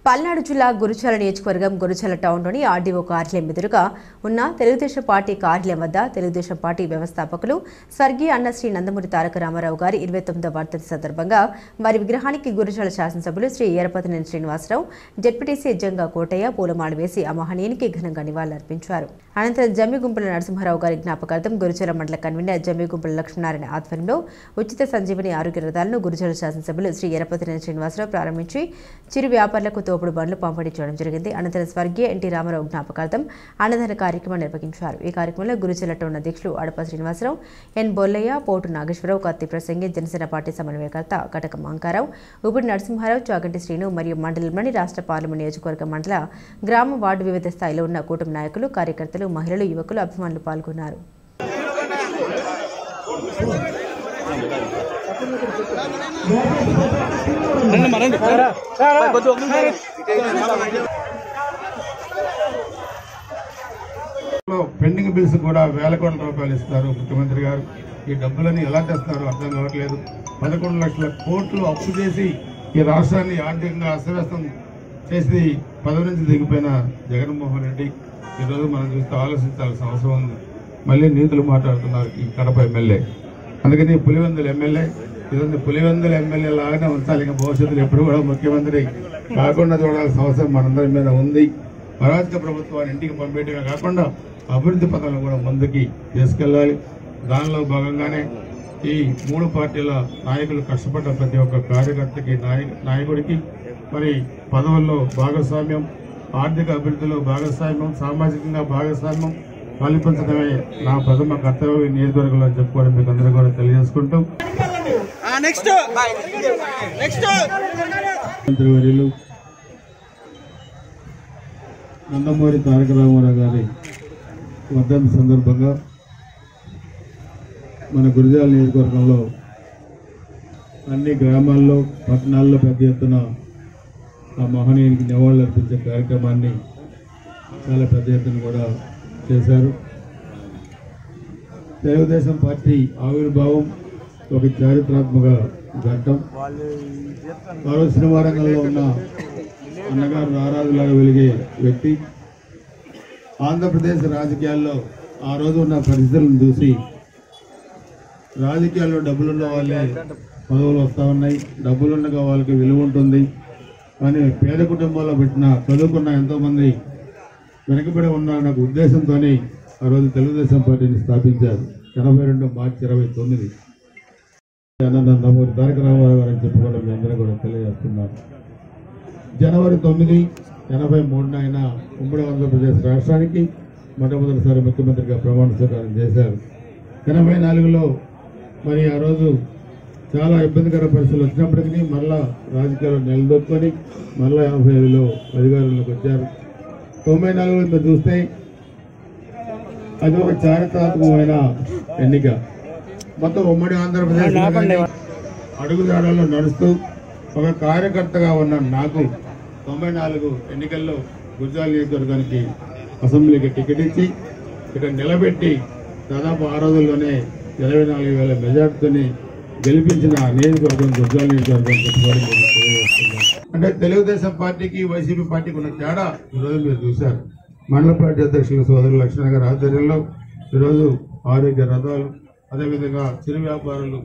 పల్నాడు జిల్లా గురుజాల నియోజకవర్గం గురుజాల టౌన్లోని ఆర్డీఓ కార్యాలయం ఎదురుగా ఉన్న తెలుగుదేశం పార్టీ కార్యాలయం వద్ద తెలుగుదేశం పార్టీ వ్యవస్థాపకులు స్వర్గీయ అన్న శ్రీ నందమూరి తారక రామారావు గారి 29వ వర్ధంతి సందర్భంగా వారి విగ్రహానికి గురుజాల శాసనసభ్యులు శ్రీ ఏరపతినేని శ్రీనివాసరావు, జెడ్పీటీసీ జంగా కోటయ్య పూలమాల వేసి ఆ మహనీయునికి ఘనంగా నివాళులర్పించారు. అనంతరం జమ్మిగుంపుల నరసింహారావు గారి జ్ఞాపకార్థం గురుజాల మండల కన్వీనర్ జమ్మిగుంపుల లక్ష్మీనారాయణ ఆధ్వర్యంలో ఉచిత సంజీవని ఆరోగ్య రథాలను గురుజాల శాసనసభ్యులు శ్రీ ఏరపతినేని శ్రీనివాసరావు ప్రారంభించి చిరు వ్యాపారులకు తోపుడు బండ్లు పంపిణీ చేయడం జరిగింది. అనంతరం స్వర్గీయ ఎన్టీ రామారావు జ్ఞాపకార్థం అన్నదాన కార్యక్రమం నిర్వహించారు. ఈ కార్యక్రమంలో గురుజాల టౌన్ అధ్యక్షులు అడప శ్రీనివాసరావు, ఎన్ బొల్లయ్య, పోటు నాగేశ్వరరావు, కత్తి ప్రసంగి, జనసేన పార్టీ సమన్వయకర్త కటకం అంకారావు, ఉబుడి నరసింహారావు, చాగంటి శ్రీను మరియు మండలంలోని రాష్ట్ర పార్లమెంట్ నియోజకవర్గ మండల గ్రామ వార్డు వివిధ స్థాయిలో ఉన్న కూటమి నాయకులు, కార్యకర్తలు, మహిళలు, యువకులు, అభిమానులు పాల్గొన్నారు. పెండింగ్ బిల్స్ కూడా వేల కోట్ల రూపాయలు ఇస్తారు ముఖ్యమంత్రి గారు. ఈ డబ్బులని ఎలా తెస్తారో అర్థం కావట్లేదు. 11 లక్షల కోట్లు అప్పు చేసి ఈ రాష్ట్రాన్ని ఆర్థికంగా అస్తవ్యస్తం చేసి పదవి నుంచి దిగిపోయిన జగన్మోహన్ రెడ్డి ఈరోజు మనం చూస్తే ఆలోచించాల్సిన అవసరం ఉంది. మళ్ళీ నీతులు మాట్లాడుతున్నారు ఈ కడప ఎమ్మెల్యే. అందుకని పులివెందుల ఎమ్మెల్యే ఇదంతా పులివెందుల ఎమ్మెల్యే లాగానే ఉంచాలి. ఇంకా భవిష్యత్తులో ఎప్పుడు కూడా ముఖ్యమంత్రి కాకుండా చూడాల్సిన అవసరం మనందరి మీద ఉంది. అరాజక ప్రభుత్వాన్ని ఇంటికి పంపేయడమే కాకుండా అభివృద్ధి పథకాలను కూడా ముందుకి తీసుకెళ్లాలి. దానిలో భాగంగానే ఈ 3 పార్టీల నాయకులు కష్టపడ్డ ప్రతి ఒక్క కార్యకర్తకి, నాయకుడికి మరి పదవుల్లో భాగస్వామ్యం, ఆర్థిక అభివృద్ధిలో భాగస్వామ్యం, సామాజికంగా భాగస్వామ్యం కల్పించడమే నా ప్రథమ కర్తవ్యం నియోజకవర్గంలో చెప్పుకోవడం మీకు అందరూ కూడా తెలియజేసుకుంటూ మంత్రివర్యులు నందమూరి తారక రామారావు గారి వర్ధంతి సందర్భంగా మన గురుజాల నియోజకవర్గంలో అన్ని గ్రామాల్లో, పట్టణాల్లో పెద్ద ఎత్తున ఆ మహనీయునికి నివాళులు అర్పించే కార్యక్రమాన్ని చాలా పెద్ద ఎత్తున కూడా చేశారు. తెలుగుదేశం పార్టీ ఆవిర్భావం ఒక చారిత్రాత్మక ఘట్టం. ఆ రోజు సినిమా రంగంలో ఉన్న అన్నగారు రారాజులాగా వెలిగే వ్యక్తి. ఆంధ్రప్రదేశ్ రాజకీయాల్లో ఆ రోజు ఉన్న పరిస్థితులను చూసి రాజకీయాల్లో డబ్బులున్న వాళ్ళే పదవులు వస్తూ ఉన్నాయి, డబ్బులున్న వాళ్ళకి విలువ ఉంటుంది కానీ పేద కుటుంబాల్లో పెట్టిన చదువుకున్న ఎంతోమంది వెనకబడి ఉన్నారన్న ఉద్దేశంతో ఆ రోజు తెలుగుదేశం పార్టీని స్థాపించారు. 82 మార్చి 29 నందమూరి తారక రామారావు గారు అని చెప్పుకోవడం మీ అందరూ కూడా తెలియజేస్తున్నారు. జనవరి 9, 83 ఆయన ఉమ్మడి ఆంధ్రప్రదేశ్ రాష్ట్రానికి మొట్టమొదటిసారి ముఖ్యమంత్రిగా ప్రమాణ స్వీకారం చేశారు. 84లో మరి ఆ రోజు చాలా ఇబ్బందికర పరిస్థితులు వచ్చినప్పటికీ మళ్ళా రాజకీయాల్లో నిలదొక్కుని మళ్ళా 85లో అధికారంలోకి వచ్చారు. 94లో మీరు చూస్తే అది ఒక చారిత్రాత్మకమైన ఎన్నిక. మొత్తం ఉమ్మడి ఆంధ్రప్రదేశ్ అడుగుదాడల్లో నడుస్తూ ఒక కార్యకర్తగా ఉన్న నాకు 94 ఎన్నికల్లో గురుజాల నియోజకవర్గానికి అసెంబ్లీకి టికెట్ ఇచ్చి ఇక్కడ నిలబెట్టి దాదాపు ఆ రోజుల్లోనే 24,000 మెజార్టీతోని గెలిపించిన నియోజకవర్గం గురుజాల నియోజకవర్గం చెప్పుకోవడం తెలియజేస్తున్నాం. అంటే తెలుగుదేశం పార్టీకి, వైసీపీ పార్టీకి ఉన్న తేడా ఈరోజు మీరు చూశారు. మండల పార్టీ అధ్యక్షులు సోదరులు లక్ష్మణ గారి ఆధ్వర్యంలో ఈరోజు ఆరోగ్య రథాలు, అదేవిధంగా చిరు వ్యాపారులు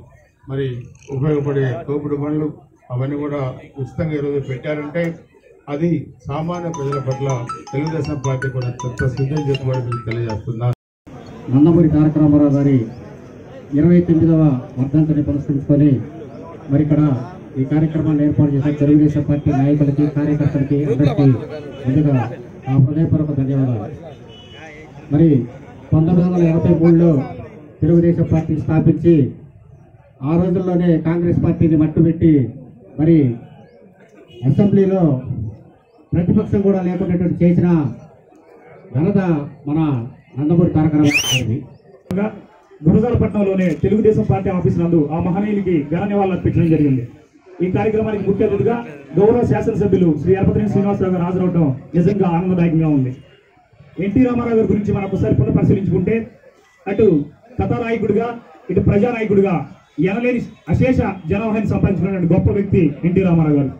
మరి ఉపయోగపడే తోపుడు బండ్లు అవన్నీ కూడా ఉచితంగా ఈరోజు పెట్టారంటే అది సామాన్య ప్రజల పట్ల తెలుగుదేశం పార్టీ కూడా చిత్తశుద్ధి చెప్పుకోవడం మీకు తెలియజేస్తున్నారు. నందమూరి తారక రామారావు గారి 29వ వర్ధంతిని పురస్కరించుకొని మరి ఇక్కడ ఈ కార్యక్రమాన్ని ఏర్పాటు చేసిన తెలుగుదేశం పార్టీ నాయకులకి, కార్యకర్తలకి అందరికీ ముందుగా ఆ హృదయపూర్వక ధన్యవాదాలు. మరి 1983లో తెలుగుదేశం పార్టీ స్థాపించి ఆ రోజుల్లోనే కాంగ్రెస్ పార్టీని మట్టుబెట్టి మరి అసెంబ్లీలో ప్రతిపక్షం కూడా లేకుండా చేసిన ఘనత మన నందమూరి తారక రామారావు గారిది. గురుజాలపట్నంలోనే తెలుగుదేశం పార్టీ ఆఫీస్ నందు ఆ మహనీయునికి ఘన నివాళులు అర్పించడం జరిగింది. ఈ కార్యక్రమానికి ముఖ్య అతిథిగా గౌరవ శాసనసభ్యులు శ్రీ ఏరపతినేని శ్రీనివాసరావు గారు హాజరవడం నిజంగా ఆనందదాయకంగా ఉంది. ఎన్టీ రామారావు గారి గురించి మనం ఒకసారి పునఃపరిశీలించుకుంటే అటు కథానాయకుడిగా, ఇటు ప్రజానాయకుడిగా ఎనలేని అశేష జనవాహిని సంపాదించుకున్న గొప్ప వ్యక్తి ఎన్టీ రామారావు గారు.